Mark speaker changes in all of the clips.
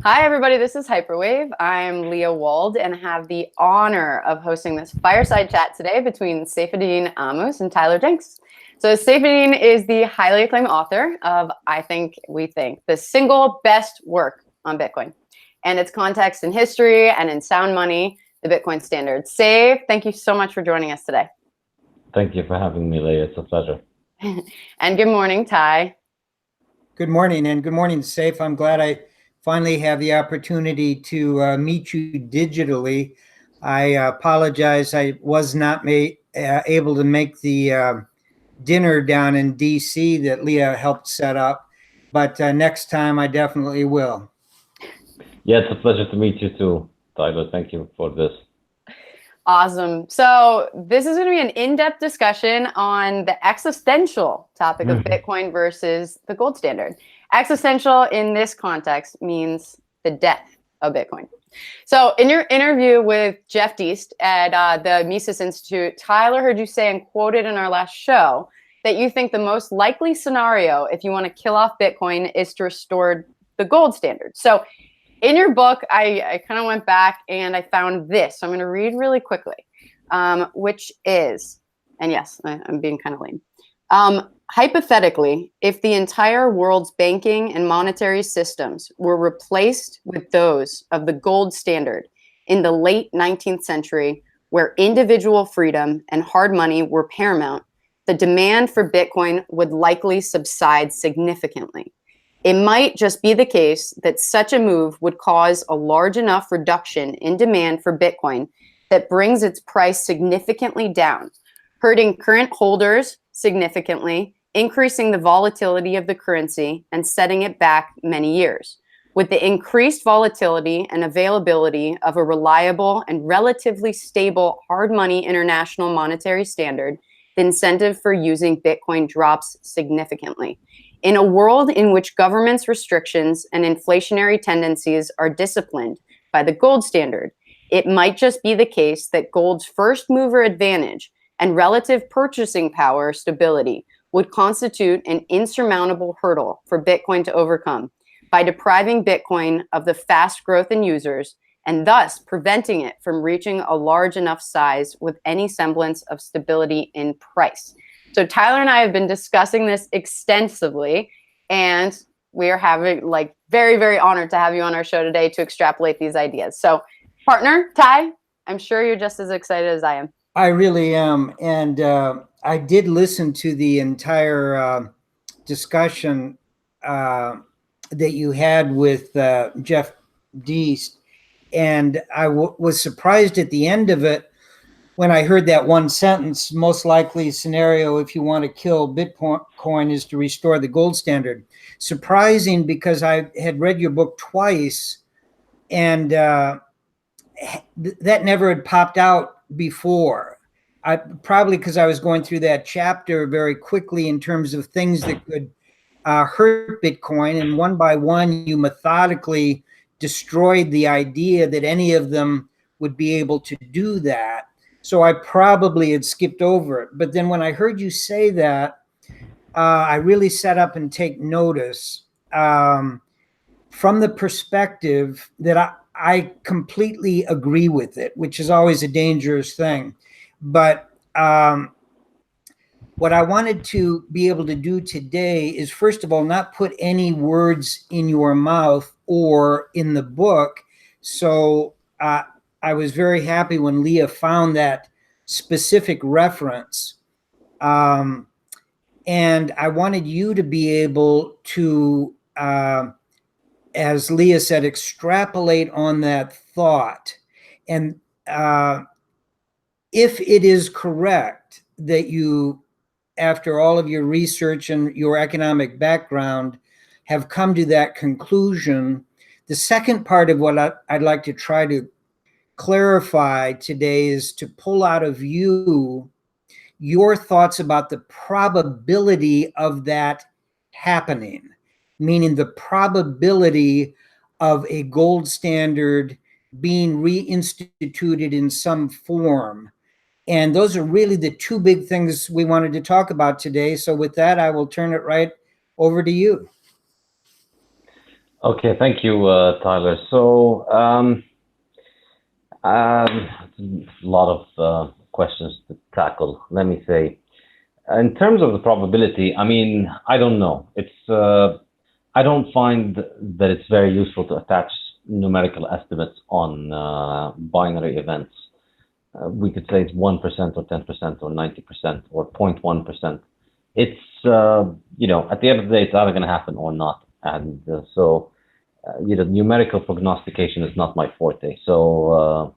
Speaker 1: Hi, everybody. This is Hyperwave. I'm Leah Wald and have the honor of hosting this fireside chat today between Saifadean Ammous and Tyler Jenks. So Saifadean is the highly acclaimed author of We Think, the single best work on Bitcoin and its context in history and in sound money, the Bitcoin standard. Saif, thank you so much for joining us today.
Speaker 2: Thank you for having me, Leah. It's a pleasure.
Speaker 1: And good morning, Ty.
Speaker 3: Good morning, and good morning, Saif. I'm glad I finally have the opportunity to meet you digitally. I apologize. I was not able to make the dinner down in DC that Leah helped set up, but next time I definitely will.
Speaker 2: Yeah, it's a pleasure to meet you too, Tyler. Thank you for this.
Speaker 1: Awesome. So this is going to be an in-depth discussion on the existential topic of Bitcoin versus the gold standard. Existential in this context means the death of Bitcoin. So in your interview with Jeff Deist at the Mises Institute, Tyler heard you say and quoted in our last show that you think the most likely scenario if you want to kill off Bitcoin is to restore the gold standard. So in your book, I kind of went back and I found this. So I'm going to read really quickly, which is, and yes, I'm being kind of lame. Hypothetically, if the entire world's banking and monetary systems were replaced with those of the gold standard in the late 19th century, where individual freedom and hard money were paramount, the demand for Bitcoin would likely subside significantly. It might just be the case that such a move would cause a large enough reduction in demand for Bitcoin that brings its price significantly down, hurting current holders significantly, increasing the volatility of the currency, and setting it back many years. With the increased volatility and availability of a reliable and relatively stable hard money international monetary standard, the incentive for using Bitcoin drops significantly. In a world in which government's restrictions and inflationary tendencies are disciplined by the gold standard, it might just be the case that gold's first mover advantage and relative purchasing power stability would constitute an insurmountable hurdle for Bitcoin to overcome by depriving Bitcoin of the fast growth in users and thus preventing it from reaching a large enough size with any semblance of stability in price. So Tyler and I have been discussing this extensively, and we are very, very honored to have you on our show today to extrapolate these ideas. So partner, Ty, I'm sure you're just as excited as I am.
Speaker 3: I really am. And I did listen to the entire discussion that you had with Jeff Deist. And I was surprised at the end of it when I heard that one sentence: most likely scenario if you want to kill Bitcoin is to restore the gold standard. Surprising, because I had read your book twice, and that never had popped out before. Probably because I was going through that chapter very quickly in terms of things that could hurt Bitcoin, and one by one you methodically destroyed the idea that any of them would be able to do that. So I probably had skipped over it. But then when I heard you say that, I really sat up and take notice from the perspective that I completely agree with it, which is always a dangerous thing. But what I wanted to be able to do today is, first of all, not put any words in your mouth or in the book. So I was very happy when Leah found that specific reference. And I wanted you to be able to, as Leah said, extrapolate on that thought. And if it is correct that you, after all of your research and your economic background, have come to that conclusion, the second part of what I'd like to try to clarify today is to pull out of you your thoughts about the probability of that happening, meaning the probability of a gold standard being reinstituted in some form. And those are really the two big things we wanted to talk about today. So with that, I will turn it right over to you.
Speaker 2: Okay, thank you, Tyler. So, a lot of questions to tackle. Let me say, in terms of the probability, I mean, I don't know. I don't find that it's very useful to attach numerical estimates on binary events. We could say it's 1% or 10% or 90% or 0.1%. It's, at the end of the day, it's either going to happen or not. And numerical prognostication is not my forte. So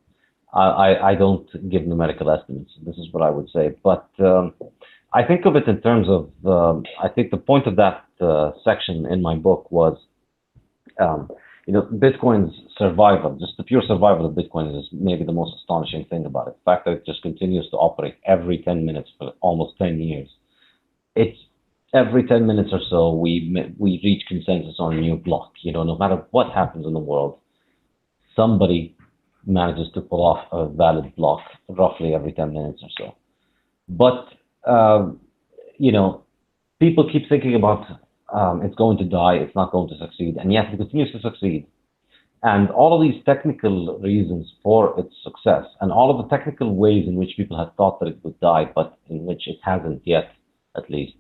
Speaker 2: I don't give numerical estimates. This is what I would say. But I think of it in terms of, I think the point of that section in my book was, Bitcoin's survival, just the pure survival of Bitcoin is maybe the most astonishing thing about it. The fact that it just continues to operate every 10 minutes for almost 10 years. It's every 10 minutes or so, we reach consensus on a new block. No matter what happens in the world, somebody manages to pull off a valid block roughly every 10 minutes or so. But, people keep thinking about it's going to die, it's not going to succeed, and yet it continues to succeed. And all of these technical reasons for its success, and all of the technical ways in which people have thought that it would die, but in which it hasn't yet, at least,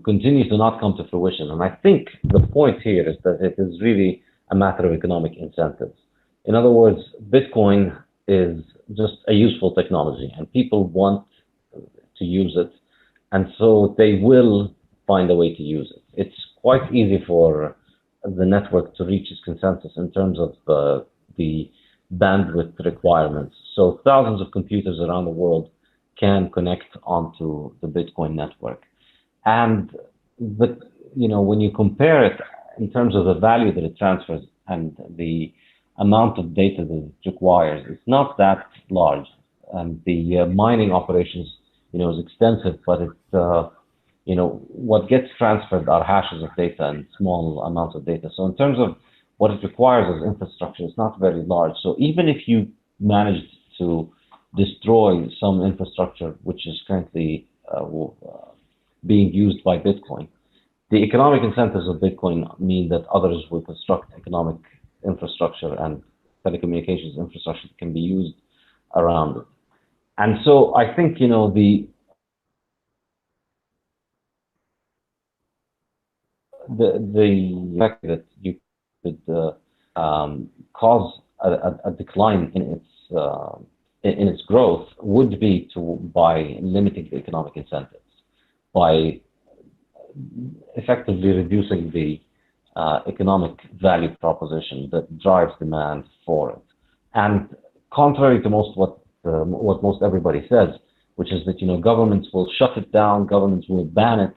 Speaker 2: continues to not come to fruition. And I think the point here is that it is really a matter of economic incentives. In other words, Bitcoin is just a useful technology, and people want to use it, and so they will find a way to use it. It's quite easy for the network to reach its consensus in terms of the bandwidth requirements. So thousands of computers around the world can connect onto the Bitcoin network. And when you compare it in terms of the value that it transfers and the amount of data that it requires, it's not that large. And the mining operations, is extensive, but it's what gets transferred are hashes of data and small amounts of data. So in terms of what it requires as infrastructure, it's not very large. So even if you managed to destroy some infrastructure which is currently being used by Bitcoin, the economic incentives of Bitcoin mean that others will construct economic infrastructure and telecommunications infrastructure that can be used around it. And so I think, the fact that you could cause a decline in its growth would be by limiting the economic incentives, by effectively reducing the economic value proposition that drives demand for it. And contrary to what most everybody says, which is that governments will shut it down, governments will ban it.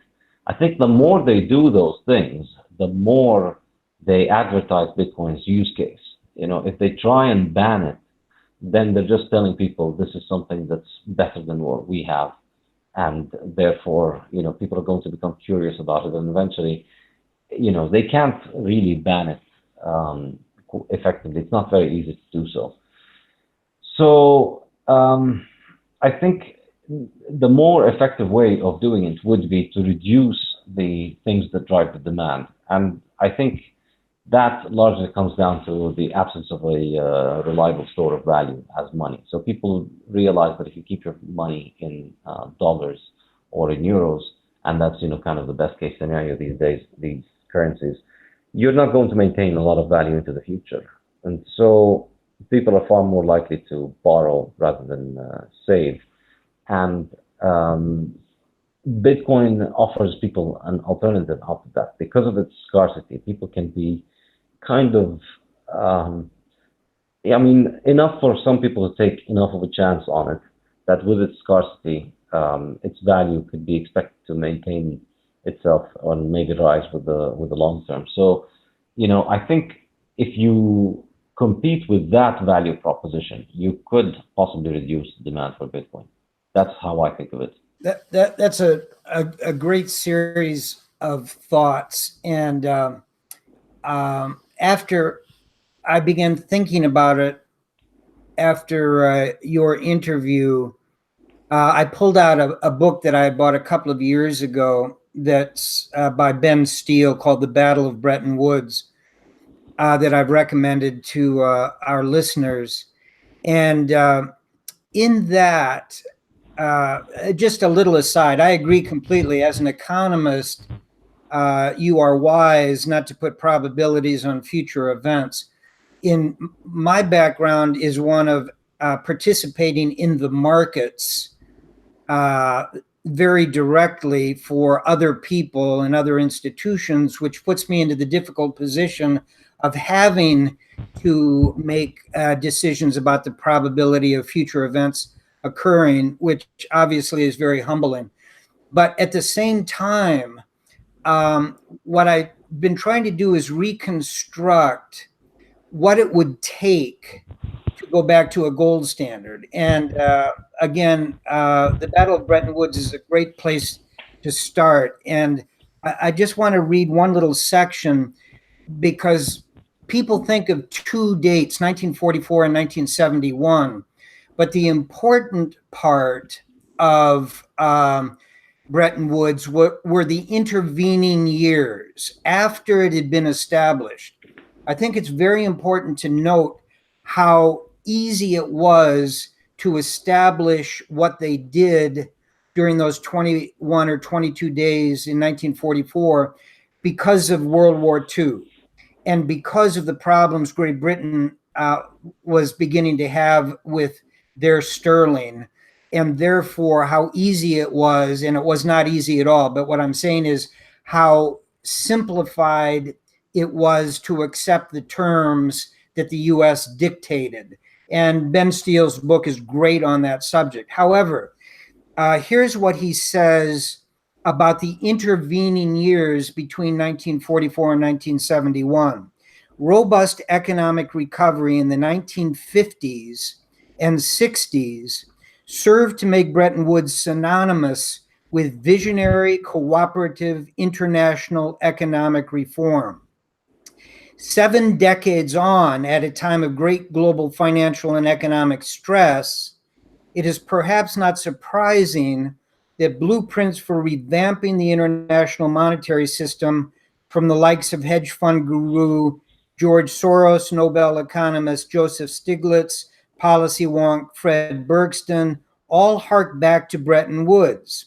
Speaker 2: I think the more they do those things, the more they advertise Bitcoin's use case. If they try and ban it, then they're just telling people this is something that's better than what we have. And therefore, people are going to become curious about it. And eventually, they can't really ban it effectively. It's not very easy to do so. So I think the more effective way of doing it would be to reduce the things that drive the demand. And I think that largely comes down to the absence of a reliable store of value as money. So people realize that if you keep your money in dollars or in euros, and that's kind of the best case scenario these days, these currencies, you're not going to maintain a lot of value into the future. And so people are far more likely to borrow rather than save. And Bitcoin offers people an alternative out of that. Because of its scarcity, people can be kind of, enough for some people to take enough of a chance on it, that with its scarcity, its value could be expected to maintain itself or maybe rise with the long term. So, I think if you compete with that value proposition, you could possibly reduce the demand for Bitcoin. That's how I think of it.
Speaker 3: That's a great series of thoughts. And after I began thinking about it, after your interview, I pulled out a book that I had bought a couple of years ago that's by Ben Steele called The Battle of Bretton Woods. that I've recommended to our listeners. And in that, just a little aside, I agree completely. As an economist, you are wise not to put probabilities on future events. In my background is one of participating in the markets very directly for other people and other institutions, which puts me into the difficult position of having to make decisions about the probability of future events occurring, which obviously is very humbling. But at the same time, what I've been trying to do is reconstruct what it would take to go back to a gold standard. And again, the Battle of Bretton Woods is a great place to start. And I just want to read one little section because people think of two dates, 1944 and 1971. But the important part of Bretton Woods were the intervening years after it had been established. I think it's very important to note how easy it was to establish what they did during those 21 or 22 days in 1944 because of World War II and because of the problems Great Britain was beginning to have with their sterling, and therefore how easy it was, and it was not easy at all, but what I'm saying is how simplified it was to accept the terms that the US dictated. And Ben Steele's book is great on that subject. However, here's what he says about the intervening years between 1944 and 1971. Robust economic recovery in the 1950s and 60s served to make Bretton Woods synonymous with visionary, cooperative, international economic reform. 7 decades on, at a time of great global financial and economic stress, it is perhaps not surprising that blueprints for revamping the international monetary system from the likes of hedge fund guru George Soros, Nobel economist Joseph Stiglitz, policy wonk Fred Bergston, all hark back to Bretton Woods.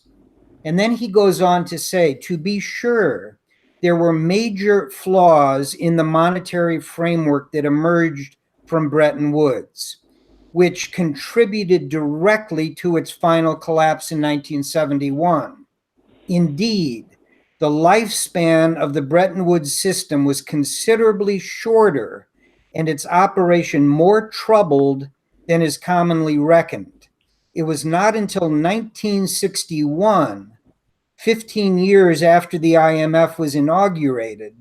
Speaker 3: And then he goes on to say, to be sure, there were major flaws in the monetary framework that emerged from Bretton Woods, which contributed directly to its final collapse in 1971. Indeed, the lifespan of the Bretton Woods system was considerably shorter and its operation more troubled than is commonly reckoned. It was not until 1961, 15 years after the IMF was inaugurated,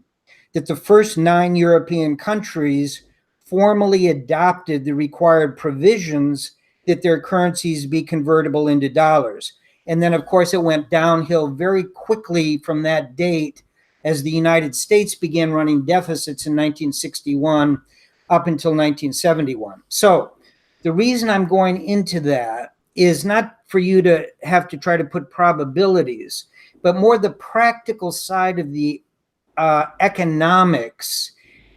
Speaker 3: that the first 9 European countries formally adopted the required provisions that their currencies be convertible into dollars. And then, of course, it went downhill very quickly from that date as the United States began running deficits in 1961 up until 1971. So the reason I'm going into that is not for you to have to try to put probabilities, but more the practical side of the economics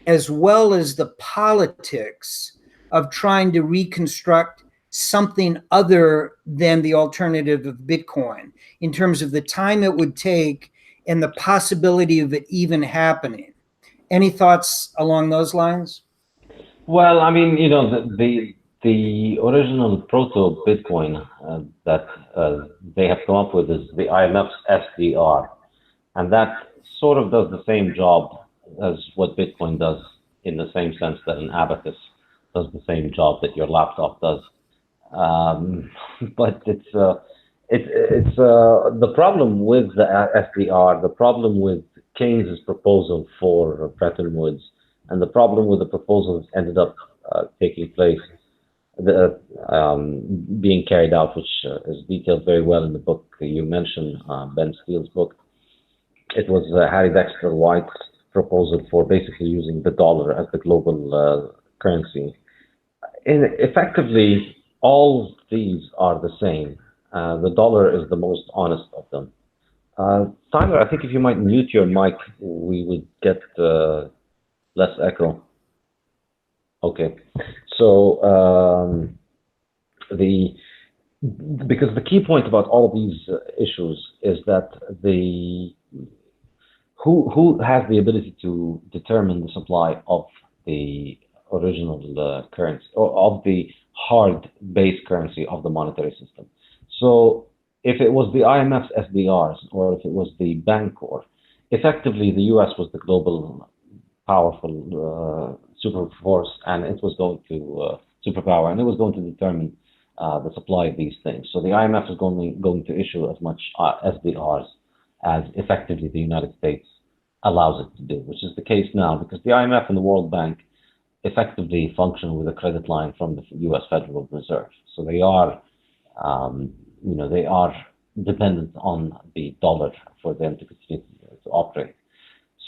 Speaker 3: as well as the politics of trying to reconstruct something other than the alternative of Bitcoin in terms of the time it would take and the possibility of it even happening. Any thoughts along those lines?
Speaker 2: Well, I mean, you know, the original proto Bitcoin that they have come up with is the IMF's SDR, and that sort of does the same job as what Bitcoin does, in the same sense that an abacus does the same job that your laptop does. But it's the problem with the SDR, the problem with Keynes's proposal for Bretton Woods, and the problem with the proposal that ended up taking place, being carried out, which is detailed very well in the book you mentioned, Ben Steele's book. It was Harry Dexter White's proposal for basically using the dollar as the global currency. Effectively, all these are the same. The dollar is the most honest of them. Tyler, I think if you might mute your mic, we would get Less echo. Okay. So the because the key point about all of these issues is that the who has the ability to determine the supply of the original currency or of the hard base currency of the monetary system. So if it was the IMF's SDRs or if it was the Bancor, effectively the US was the global powerful super force, and it was going to superpower, and it was going to determine the supply of these things. So the IMF is going to issue as much SDRs as effectively the United States allows it to do, which is the case now because the IMF and the World Bank effectively function with a credit line from the U.S. Federal Reserve. So they are, they are dependent on the dollar for them to continue to operate.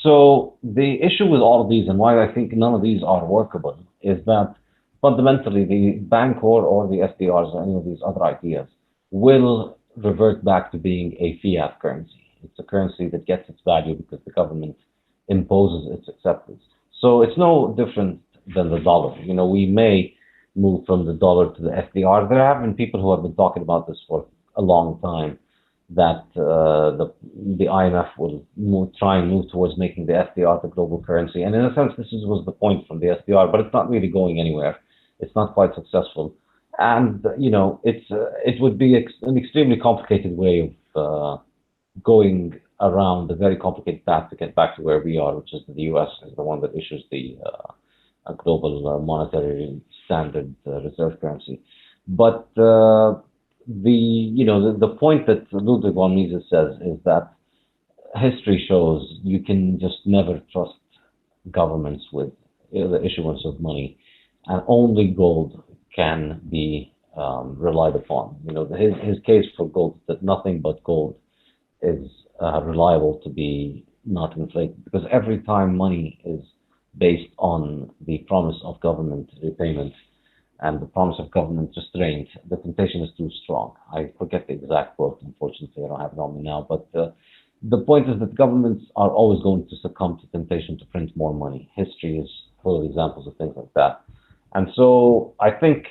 Speaker 2: So the issue with all of these and why I think none of these are workable is that fundamentally the Bancor or the SDRs or any of these other ideas will revert back to being a fiat currency. It's a currency that gets its value because the government imposes its acceptance. So it's no different than the dollar. We may move from the dollar to the SDR. There have been people who have been talking about this for a long time, that the IMF will try and move towards making the SDR the global currency. And in a sense, this was the point from the SDR, but it's not really going anywhere. It's not quite successful. And, it would be an extremely complicated way of going around a very complicated path to get back to where we are, which is the US is the one that issues the global monetary standard reserve currency. But the point that Ludwig von Mises says is that history shows you can just never trust governments with the issuance of money, and only gold can be relied upon. His case for gold is that nothing but gold is reliable to be not inflated, because every time money is based on the promise of government repayment and the promise of government restraint, the temptation is too strong. I forget the exact quote, unfortunately, I don't have it on me now, but the point is that governments are always going to succumb to temptation to print more money. History is full of examples of things like that. And so I think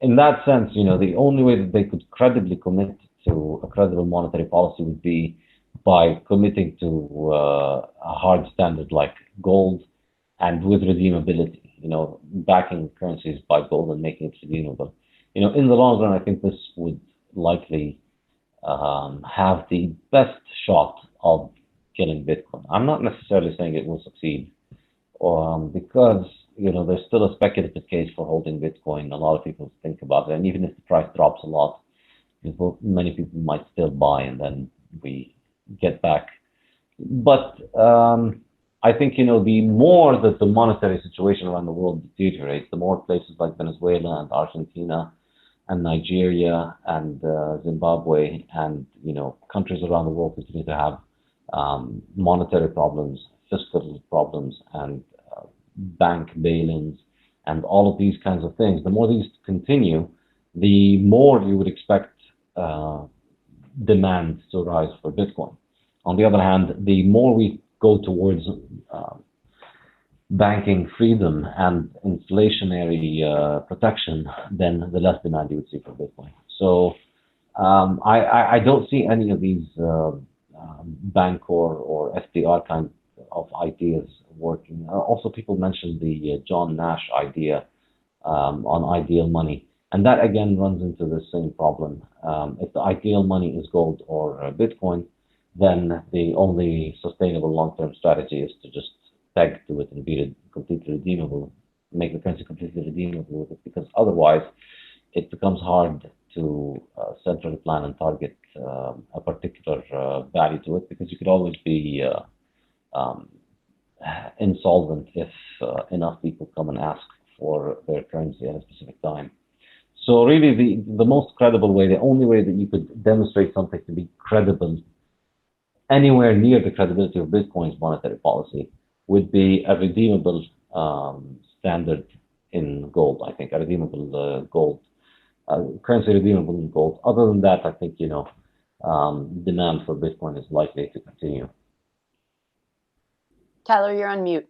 Speaker 2: in that sense, the only way that they could credibly commit to a credible monetary policy would be by committing to a hard standard like gold and with redeemability, backing currencies by gold and making it redeemable. In the long run, I think this would likely have the best shot of killing Bitcoin. I'm not necessarily saying it will succeed, because there's still a speculative case for holding Bitcoin. A lot of people think about it, and even if the price drops a lot, many people might still buy, and then we get back. But I think the more that the monetary situation around the world deteriorates, the more places like Venezuela and Argentina and Nigeria and Zimbabwe and countries around the world continue to have monetary problems, fiscal problems, and bank bail-ins, and all of these kinds of things. The more these continue, the more you would expect demand to rise for Bitcoin. On the other hand, the more we go towards banking freedom and inflationary protection, then the less demand you would see for Bitcoin. So I don't see any of these Bancor or SDR kind of ideas working. Also, people mentioned the John Nash idea on ideal money. And that again runs into the same problem. If the ideal money is gold or Bitcoin, then the only sustainable long-term strategy is to just peg to it and be completely redeemable, make the currency completely redeemable with it, because otherwise it becomes hard to centrally plan and target a particular value to it, because you could always be insolvent if enough people come and ask for their currency at a specific time. So really the most credible way, the only way that you could demonstrate something to be credible anywhere near the credibility of Bitcoin's monetary policy would be a redeemable standard in gold, I think, a redeemable gold, currency redeemable in gold. Other than that, I think, demand for Bitcoin is likely to continue.
Speaker 1: Tyler, you're on mute.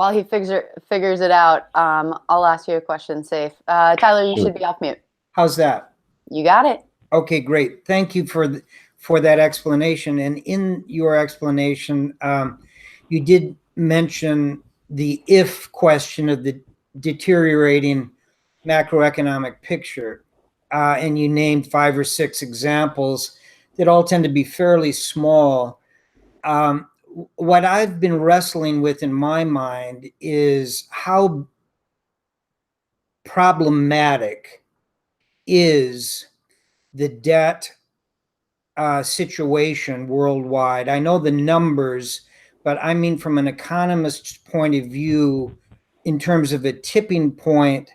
Speaker 1: While he figures it out, I'll ask you a question, Saif. Tyler, you should be off mute.
Speaker 3: How's that?
Speaker 1: You got it.
Speaker 3: Okay, great. Thank you for that explanation. And in your explanation, you did mention the if question of the deteriorating macroeconomic picture, and you named 5 or 6 examples that all tend to be fairly small. What I've been wrestling with in my mind is how problematic is the debt situation worldwide. I know the numbers, but I mean from an economist's point of view, in terms of a tipping point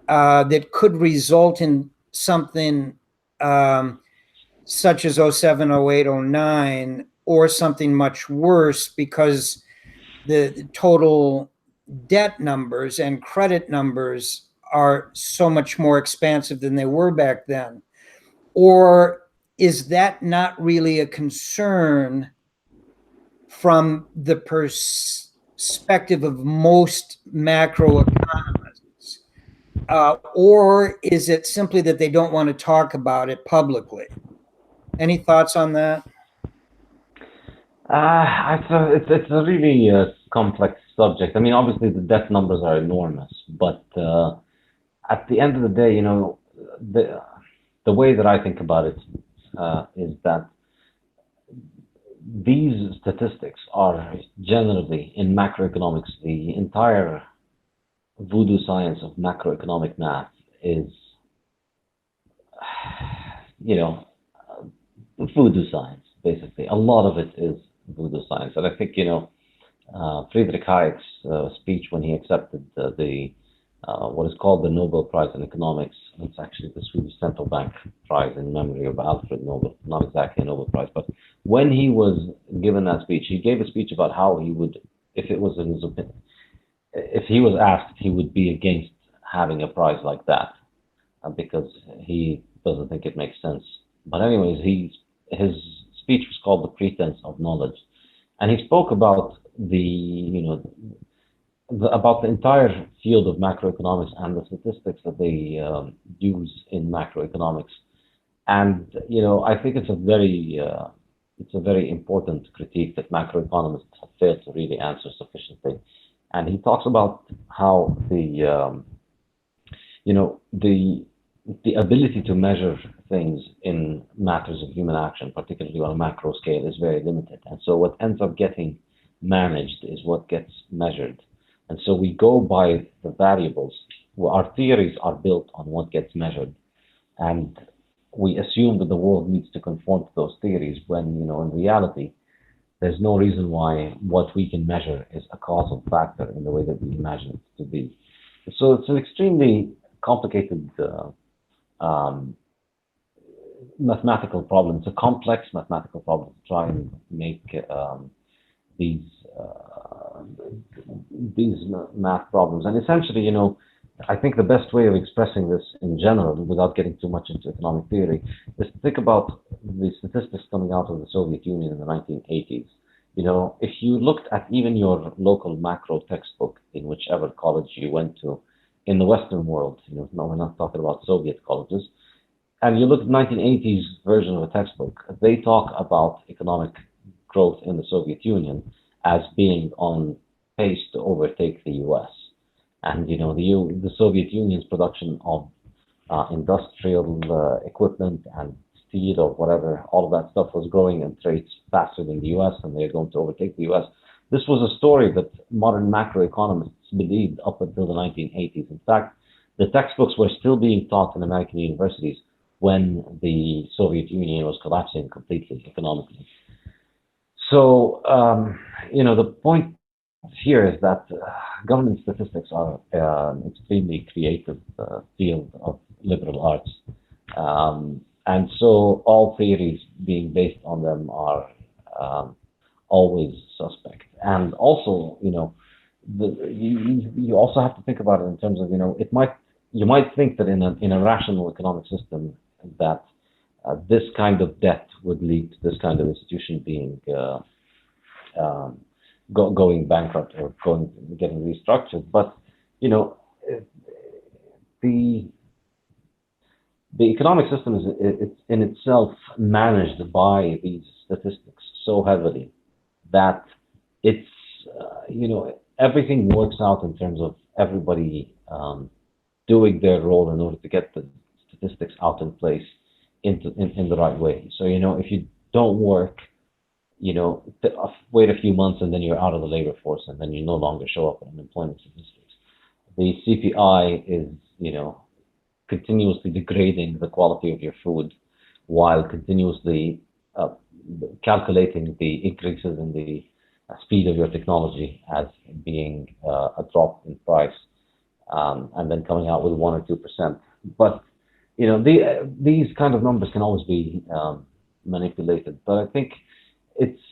Speaker 3: that could result in something such as 07, 08, 09, or something much worse, because the total debt numbers and credit numbers are so much more expansive than they were back then. Or is that not really a concern from the perspective of most macroeconomists? Or is it simply that they don't want to talk about it publicly? Any thoughts on that?
Speaker 2: It's a really complex subject. I mean, obviously the debt numbers are enormous, but at the end of the day, the way that I think about it is that these statistics are generally, in macroeconomics, the entire voodoo science of macroeconomic math is, voodoo science, basically. A lot of it is voodoo science. And I think, Friedrich Hayek's speech when he accepted what is called the Nobel Prize in Economics. It's actually the Swedish Central Bank Prize in memory of Alfred Nobel, not exactly a Nobel Prize, but when he was given that speech, he gave a speech about how he would, if it was in his opinion, if he was asked, he would be against having a prize like that because he doesn't think it makes sense. But anyways, his speech was called The Pretense of Knowledge, and he spoke about about the entire field of macroeconomics and the statistics that they use in macroeconomics. And I think it's a very important critique that macroeconomists have failed to really answer sufficiently. And he talks about how the ability to measure things in matters of human action, particularly on a macro scale, is very limited. And so what ends up getting managed is what gets measured. And so we go by the variables. Well, our theories are built on what gets measured. And we assume that the world needs to conform to those theories when, in reality, there's no reason why what we can measure is a causal factor in the way that we imagine it to be. So it's an extremely complicated mathematical problem. It's a complex mathematical problem to try and make these math problems. And essentially, I think the best way of expressing this in general, without getting too much into economic theory, is to think about the statistics coming out of the Soviet Union in the 1980s. If you looked at even your local macro textbook in whichever college you went to in the Western world, no, we're not talking about Soviet colleges, and you look at the 1980s version of a textbook, they talk about economic growth in the Soviet Union as being on pace to overtake the US. And the Soviet Union's production of industrial equipment and steel or whatever, all of that stuff was growing in rates faster than the US, and they're going to overtake the US. This was a story that modern macroeconomists believed up until the 1980s. In fact, the textbooks were still being taught in American universities when the Soviet Union was collapsing completely economically. So, the point here is that government statistics are an extremely creative field of liberal arts. And so all theories being based on them are always suspect. And also, you also have to think about it in terms of, you might think that in a rational economic system that this kind of debt would lead to this kind of institution being going bankrupt or getting restructured. But you know, the the economic system is it's in itself managed by these statistics so heavily that it's everything works out in terms of everybody doing their role in order to get the statistics out in place in the right way. So if you don't work, wait a few months and then you're out of the labor force and then you no longer show up in unemployment statistics. The CPI is continuously degrading the quality of your food while continuously calculating the increases in the speed of your technology as being a drop in price, and then coming out with 1 or 2%. But these kind of numbers can always be manipulated. But I think it's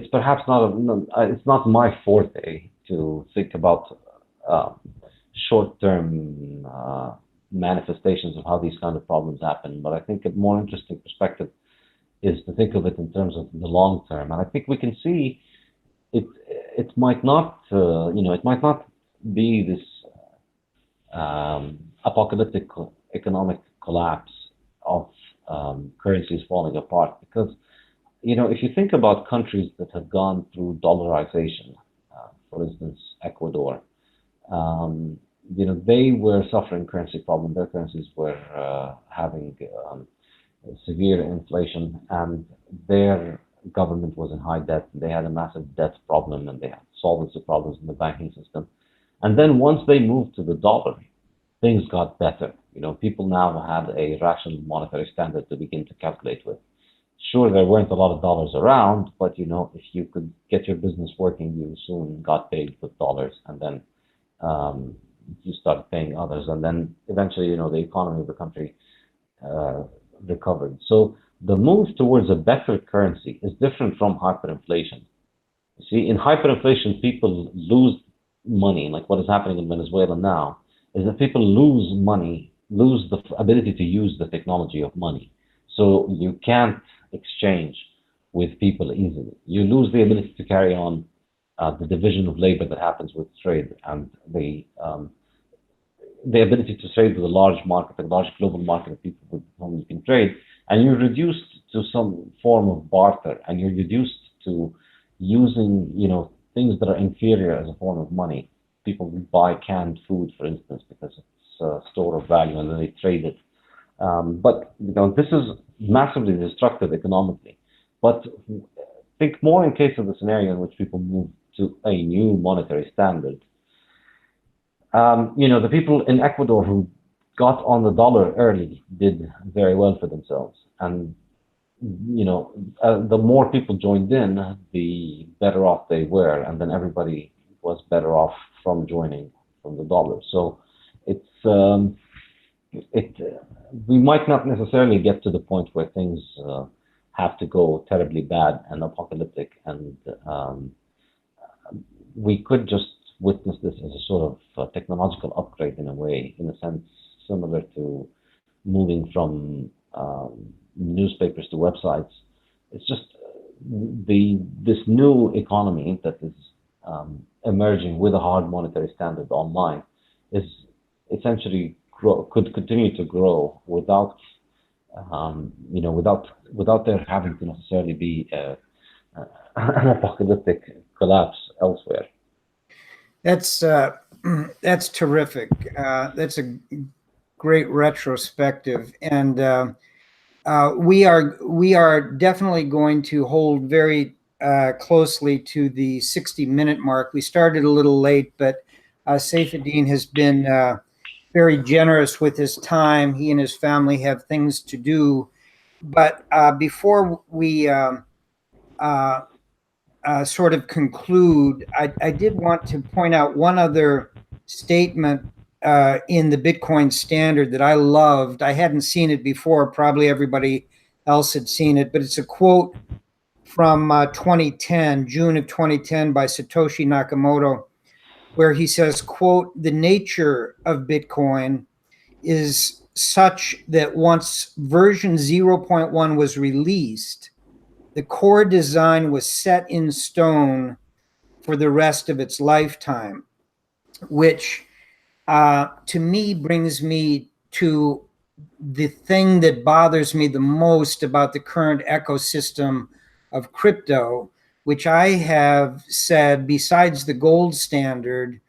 Speaker 2: perhaps it's not my forte to think about short-term manifestations of how these kind of problems happen. But I think a more interesting perspective is to think of it in terms of the long term. And I think we can see it. It might not, it might not be this apocalyptic economic collapse of currencies falling apart, because if you think about countries that have gone through dollarization, for instance, Ecuador, they were suffering currency problem. Their currencies were having severe inflation, and their government was in high debt. They had a massive debt problem, and they had solvency problems in the banking system. And then once they moved to the dollar, things got better. People now had a rational monetary standard to begin to calculate with. Sure, there weren't a lot of dollars around, but if you could get your business working, you soon got paid with dollars, and then you started paying others, and then eventually, the economy of the country recovered. So the move towards a better currency is different from hyperinflation. You see, in hyperinflation, people lose money, like what is happening in Venezuela now, is that people lose money, lose the ability to use the technology of money. So you can't exchange with people easily. You lose the ability to carry on the division of labor that happens with trade, and the ability to trade with a large market, a large global market of people with whom you can trade, and you're reduced to some form of barter, and you're reduced to using, things that are inferior as a form of money. People buy canned food, for instance, because it's a store of value, and then they trade it. But this is massively destructive economically. But think more in case of the scenario in which people move to a new monetary standard. The people in Ecuador who got on the dollar early did very well for themselves, and the more people joined in, the better off they were, and then everybody was better off from joining from the dollar. So we might not necessarily get to the point where things have to go terribly bad and apocalyptic, and we could just witness this as a sort of technological upgrade in a way, in a sense similar to moving from newspapers to websites. It's just this new economy that is emerging with a hard monetary standard online is essentially could continue to grow without without there having to necessarily be an apocalyptic collapse elsewhere.
Speaker 3: That's terrific. That's a great retrospective, and we are definitely going to hold very closely to the 60-minute mark. We started a little late, but Saifadean has been very generous with his time. He and his family have things to do. But before we sort of conclude, I did want to point out one other statement in the Bitcoin standard that I loved. I hadn't seen it before. Probably everybody else had seen it, but it's a quote from 2010, June of 2010, by Satoshi Nakamoto, where he says, quote, "The nature of Bitcoin is such that once version 0.1 was released, the core design was set in stone for the rest of its lifetime, which to me brings me to the thing that bothers me the most about the current ecosystem of crypto, which I have said, besides the gold standard,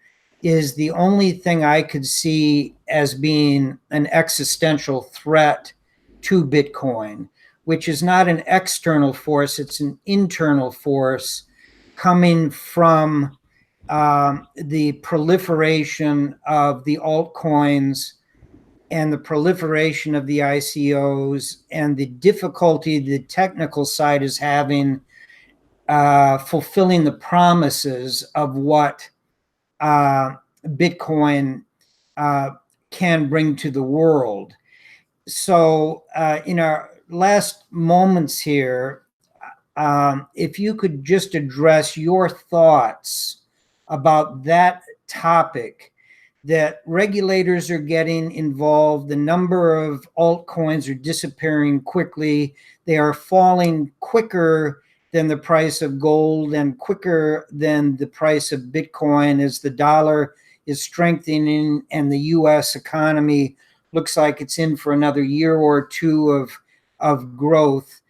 Speaker 3: is the only thing I could see as being an existential threat to Bitcoin, which is not an external force, it's an internal force coming from the proliferation of the altcoins and the proliferation of the ICOs and the difficulty the technical side is having fulfilling the promises of what Bitcoin can bring to the world. So in our last moments here, if you could just address your thoughts about that topic, that regulators are getting involved, the number of altcoins are disappearing quickly, they are falling quicker than the price of gold and quicker than the price of Bitcoin as the dollar is strengthening and the US economy looks like it's in for another year or two of growth.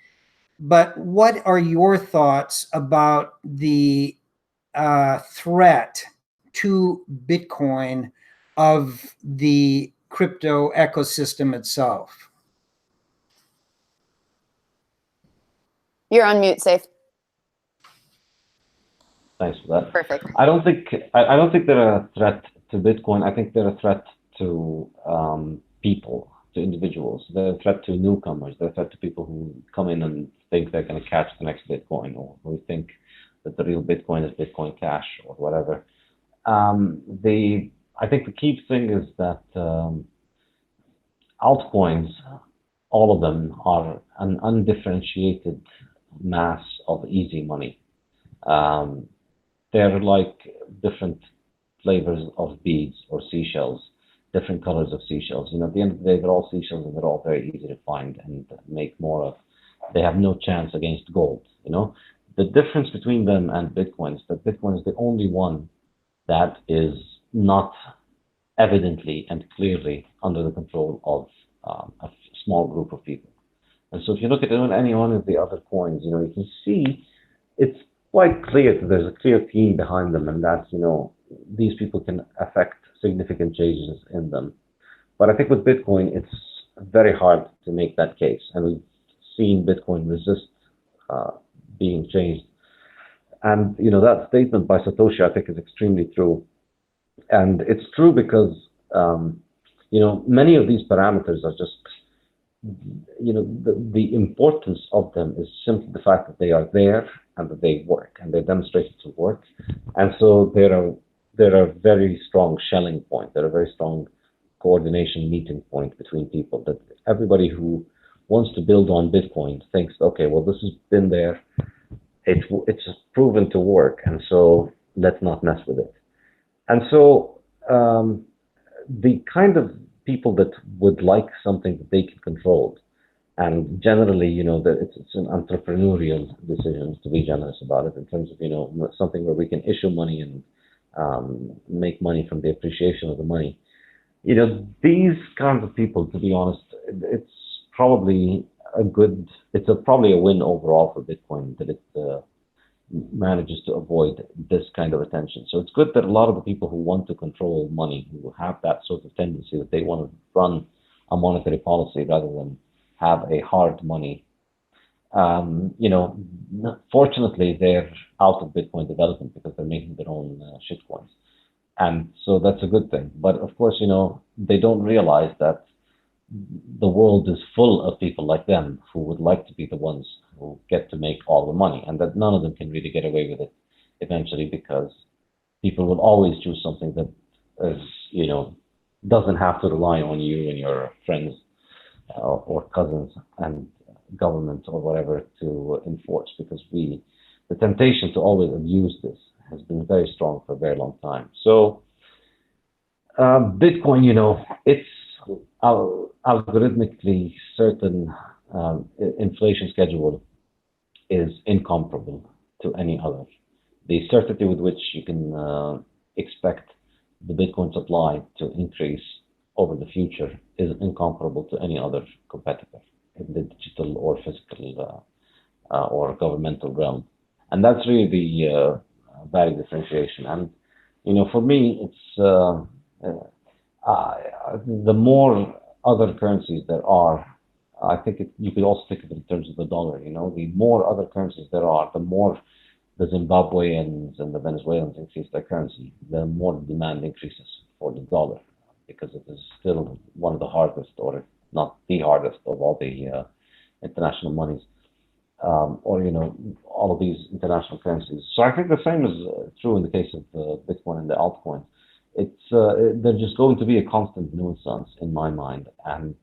Speaker 3: But what are your thoughts about the threat to Bitcoin of the crypto ecosystem itself?
Speaker 1: You're on mute, Saif.
Speaker 2: Thanks for that.
Speaker 1: Perfect.
Speaker 2: I don't think they're a threat to Bitcoin. I think they're a threat to people, to individuals. They're a threat to newcomers. They're a threat to people who come in and think they're going to catch the next Bitcoin, or who think that the real Bitcoin is Bitcoin Cash or whatever. I think the key thing is that altcoins, all of them, are an undifferentiated mass of easy money. They're like different flavors of beads or seashells, different colors of seashells. You know, at the end of the day, they're all seashells and they're all very easy to find and make more of. They have no chance against gold, you know. The difference between them and Bitcoin is that Bitcoin is the only one that is not evidently and clearly under the control of a small group of people. And so if you look at any one of the other coins, you know, you can see it's quite clear that there's a clear theme behind them, and that's, you know, these people can affect significant changes in them. But I think with Bitcoin, it's very hard to make that case. And we've seen Bitcoin resist being changed. And, you know, that statement by Satoshi, I think, is extremely true. And it's true because, you know, many of these parameters are just, you know, the importance of them is simply the fact that they are there and that they work and they're demonstrated to work. And so they're a very strong shelling point. They're a very strong coordination meeting point between people, that everybody who wants to build on Bitcoin thinks, okay, well, this has been there. It's proven to work. And so let's not mess with it. And so the kind of people that would like something that they can control, and generally, you know, that it's an entrepreneurial decision to be generous about it, in terms of, you know, something where we can issue money and make money from the appreciation of the money. You know, these kinds of people, to be honest, it's probably probably a win overall for Bitcoin that it manages to avoid this kind of attention. So it's good that a lot of the people who want to control money, who have that sort of tendency that they want to run a monetary policy rather than have a hard money, you know, fortunately they're out of Bitcoin development because they're making their own shitcoins. And so that's a good thing. But of course, you know, they don't realize that the world is full of people like them who would like to be the ones who get to make all the money, and that none of them can really get away with it eventually, because people will always choose something that is, you know, doesn't have to rely on you and your friends or cousins and government or whatever to enforce, because the temptation to always abuse this has been very strong for a very long time. So Bitcoin, you know, it's algorithmically certain inflation schedule is incomparable to any other. the certainty with which you can expect the Bitcoin supply to increase over the future is incomparable to any other competitor in the digital or physical or governmental realm. And that's really the value differentiation. And, for me, it's the more other currencies there are, I think you could also think of it in terms of the dollar. The more other currencies there are, the more the Zimbabweans and the Venezuelans increase their currency, the more the demand increases for the dollar, because it is still one of the hardest, or not the hardest, of all the international monies, or all of these international currencies. So I think the same is true in the case of Bitcoin and the altcoins. They're just going to be a constant nuisance in my mind, and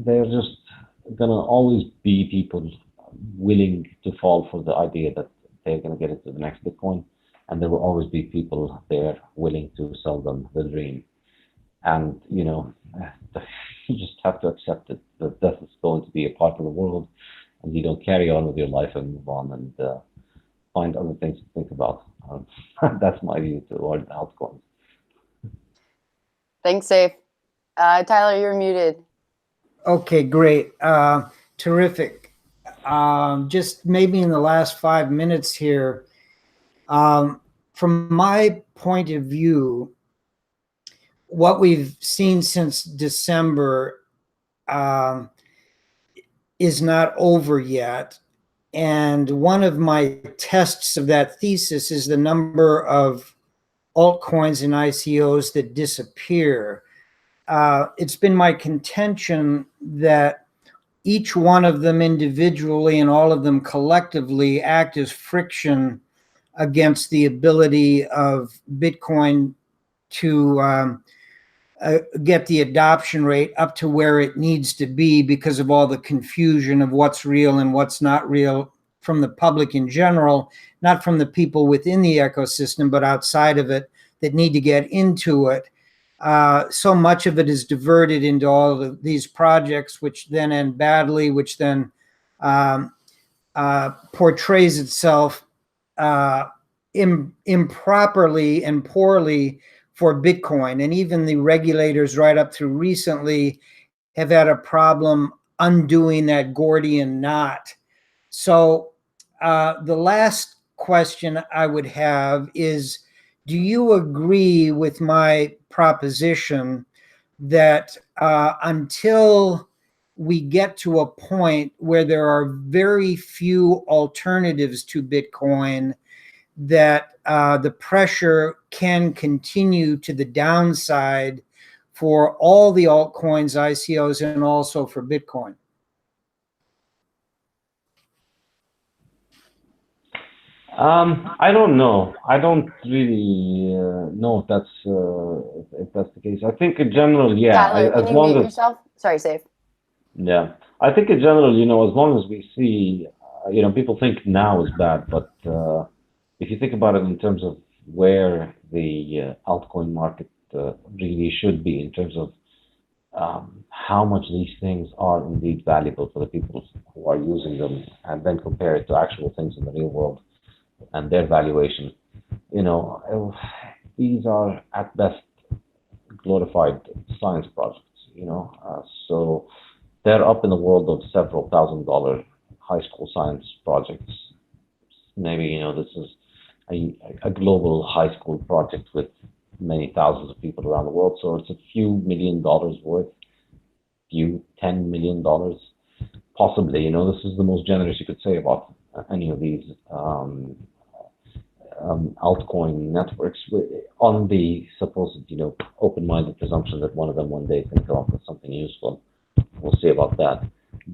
Speaker 2: they're just going to always be people willing to fall for the idea that they're going to get into the next Bitcoin, and there will always be people there willing to sell them the dream. And you just have to accept it, that death is going to be a part of the world, and you don't carry on with your life and move on and find other things to think about. That's my view toward altcoins.
Speaker 1: Thanks, Saif. Tyler, you're muted.
Speaker 3: Okay, great. Terrific. Just maybe in the last 5 minutes here, from my point of view, what we've seen since December is not over yet. And one of my tests of that thesis is the number of altcoins and ICOs that disappear. It's been my contention that each one of them individually and all of them collectively act as friction against the ability of Bitcoin to get the adoption rate up to where it needs to be, because of all the confusion of what's real and what's not real from the public in general, not from the people within the ecosystem, but outside of it that need to get into it. So much of it is diverted into all of these projects, which then end badly, which then portrays itself improperly and poorly for Bitcoin. And even the regulators right up through recently have had a problem undoing that Gordian knot. So the last question I would have is, do you agree with my proposition that until we get to a point where there are very few alternatives to Bitcoin, that the pressure can continue to the downside for all the altcoins, ICOs, and also for Bitcoin?
Speaker 2: I don't know. I don't really know if that's the case. I think in general, yeah.
Speaker 1: Tyler, can you mute yourself? Sorry, Saif.
Speaker 2: Yeah, I think in general, as long as we see, people think now is bad, but if you think about it in terms of where the altcoin market really should be, in terms of how much these things are indeed valuable for the people who are using them, and then compare it to actual things in the real world and their valuation, these are at best glorified science projects, so they're up in the world of several $1,000 high school science projects. Maybe, this is a global high school project with many thousands of people around the world, so it's a few $1 million worth, few $10 million, possibly. This is the most generous you could say about any of these altcoin networks, on the supposed, open-minded presumption that one of them one day can come up with something useful. We'll see about that.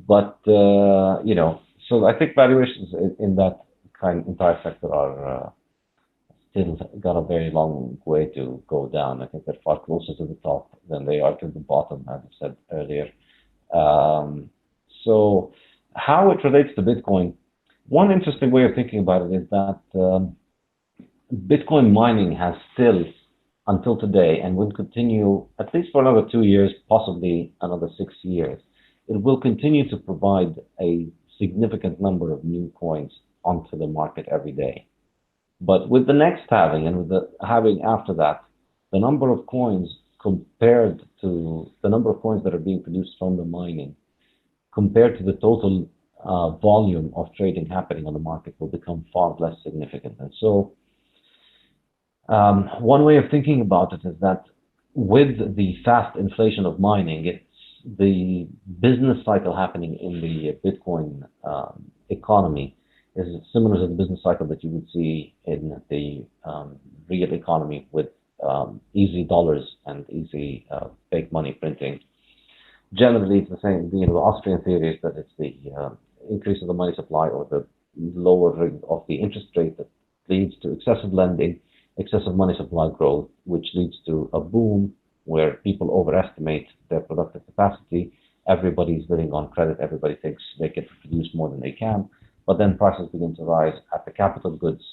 Speaker 2: But, so I think valuations in that entire sector are still got a very long way to go down. I think they're far closer to the top than they are to the bottom, as I said earlier. So how it relates to Bitcoin, one interesting way of thinking about it is that Bitcoin mining has still, until today, and will continue at least for another 2 years, possibly another 6 years, it will continue to provide a significant number of new coins onto the market every day. But with the next halving and with the halving after that, the number of coins compared to the number of coins that are being produced from the mining compared to the total volume of trading happening on the market will become far less significant. And so one way of thinking about it is that with the fast inflation of mining, it's the business cycle happening in the Bitcoin economy is similar to the business cycle that you would see in the real economy with easy dollars and easy fake money printing. Generally, it's the same. The Austrian theory is that it's the increase of the money supply or the lowering of the interest rate that leads to excessive lending, excessive money supply growth, which leads to a boom where people overestimate their productive capacity. Everybody's living on credit. Everybody thinks they can produce more than they can. But then prices begin to rise at the capital goods,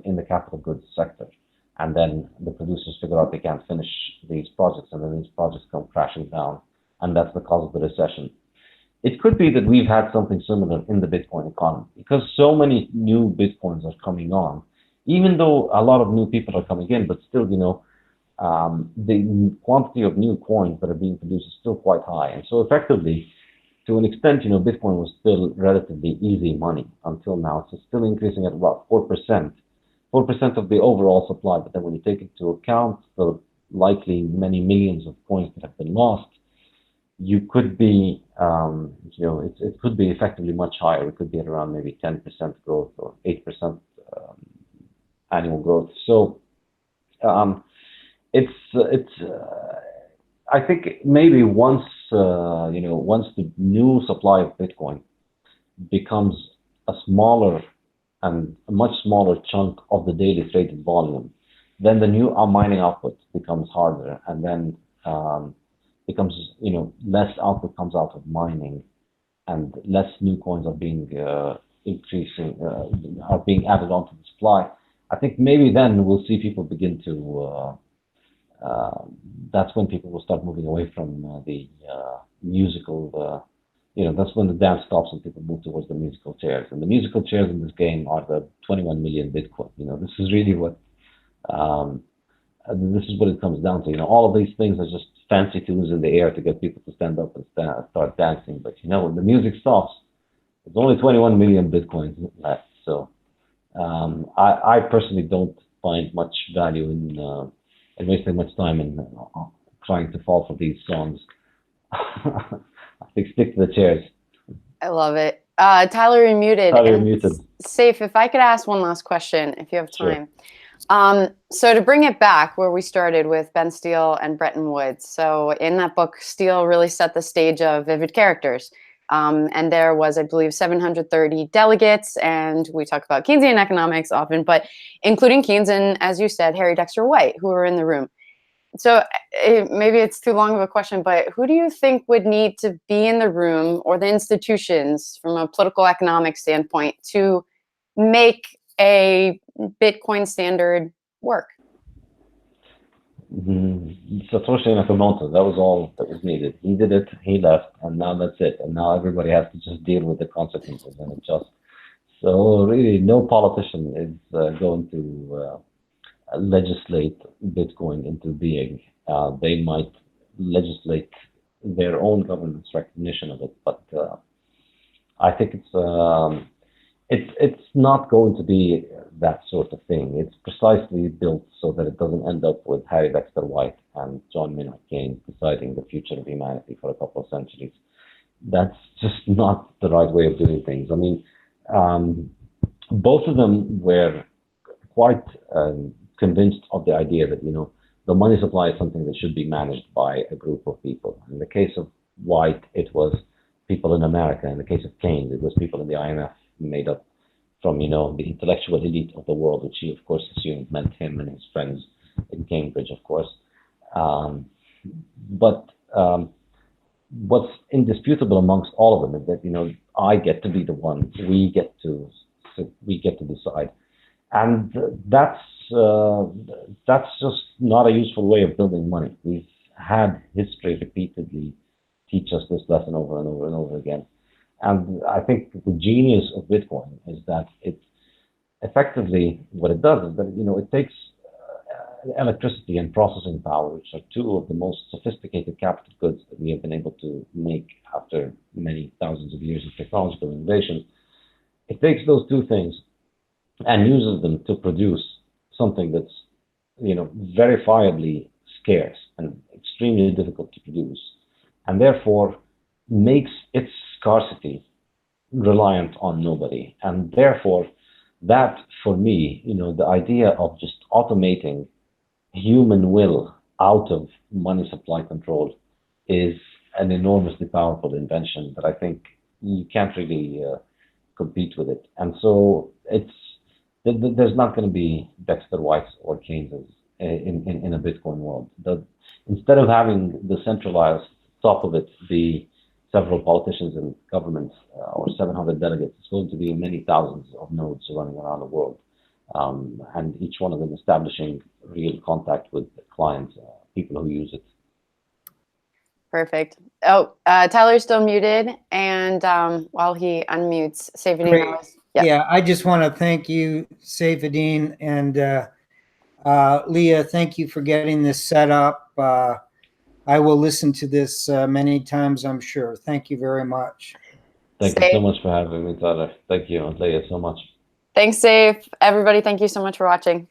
Speaker 2: in the capital goods sector. And then the producers figure out they can't finish these projects, and then these projects come crashing down. And that's the cause of the recession. It could be that we've had something similar in the Bitcoin economy because so many new Bitcoins are coming on, even though a lot of new people are coming in, but still, the quantity of new coins that are being produced is still quite high. And so effectively, to an extent, Bitcoin was still relatively easy money until now. It's still increasing at about 4%, 4% of the overall supply. But then when you take into account the likely many millions of coins that have been lost, you could be, it could be effectively much higher. It could be at around maybe 10% growth or 8% annual growth. So I think maybe once the new supply of Bitcoin becomes a smaller and a much smaller chunk of the daily traded volume, then the new mining output becomes harder, and then becomes, less output comes out of mining, and less new coins are being are being added onto the supply. I think maybe then we'll see people begin to. That's when people will start moving away from the musical. That's when the dance stops and people move towards the musical chairs. And the musical chairs in this game are the 21 million Bitcoin. This is really what. This is what it comes down to. All of these things are just fancy tunes in the air to get people to stand up and start dancing. But when the music stops, there's only 21 million Bitcoins left. So I personally don't find much value in wasting much time in trying to fall for these songs. I think stick to the chairs.
Speaker 1: I love it. Tyler, you're muted.
Speaker 2: Tyler, you're muted.
Speaker 1: Saif, if I could ask one last question, if you have time.
Speaker 2: Sure.
Speaker 1: So to bring it back where we started with Ben Steele and Bretton Woods. So in that book, Steele really set the stage of vivid characters. And there was, I believe, 730 delegates. And we talk about Keynesian economics often, but including Keynes and, as you said, Harry Dexter White, who were in the room. So maybe it's too long of a question, but who do you think would need to be in the room or the institutions from a political economic standpoint to make a Bitcoin standard work?
Speaker 2: Satoshi Nakamoto, that was all that was needed. He did it, he left, and now that's it. And now everybody has to just deal with the consequences and adjust. So really, no politician is going to legislate Bitcoin into being. They might legislate their own government's recognition of it, but I think it's not going to be that sort of thing. It's precisely built so that it doesn't end up with Harry Dexter White and John Maynard Keynes deciding the future of humanity for a couple of centuries. That's just not the right way of doing things. I mean, both of them were quite convinced of the idea that, the money supply is something that should be managed by a group of people. In the case of White, it was people in America. In the case of Keynes, it was people in the IMF made up from, the intellectual elite of the world, which he, of course, assumed meant him and his friends in Cambridge, of course. But what's indisputable amongst all of them is that, I get to be the one, we get to decide. And that's just not a useful way of building money. We've had history repeatedly teach us this lesson over and over and over again. And I think the genius of Bitcoin is that it effectively, what it does is that, it takes electricity and processing power, which are two of the most sophisticated capital goods that we have been able to make after many thousands of years of technological innovation. It takes those two things and uses them to produce something that's, verifiably scarce and extremely difficult to produce, and therefore makes its scarcity reliant on nobody. And therefore, that for me, the idea of just automating human will out of money supply control is an enormously powerful invention that I think you can't really compete with it. And so there's not going to be Dexter Whites or Keyneses in a Bitcoin world. Instead of having the centralized top of it be several politicians and governments or 700 delegates, it's going to be many thousands of nodes running around the world, and each one of them establishing real contact with clients, people who use it.
Speaker 1: Perfect. Oh, Tyler's still muted, and while he unmutes, Saifadean.
Speaker 3: Yeah, I just want to thank you, Saifadean, and Leah, thank you for getting this set up. I will listen to this many times, I'm sure. Thank you very much.
Speaker 2: Thank you so much for having me, Tyler. Thank you, and Leah, so much.
Speaker 1: Thanks, Saif. Everybody, thank you so much for watching.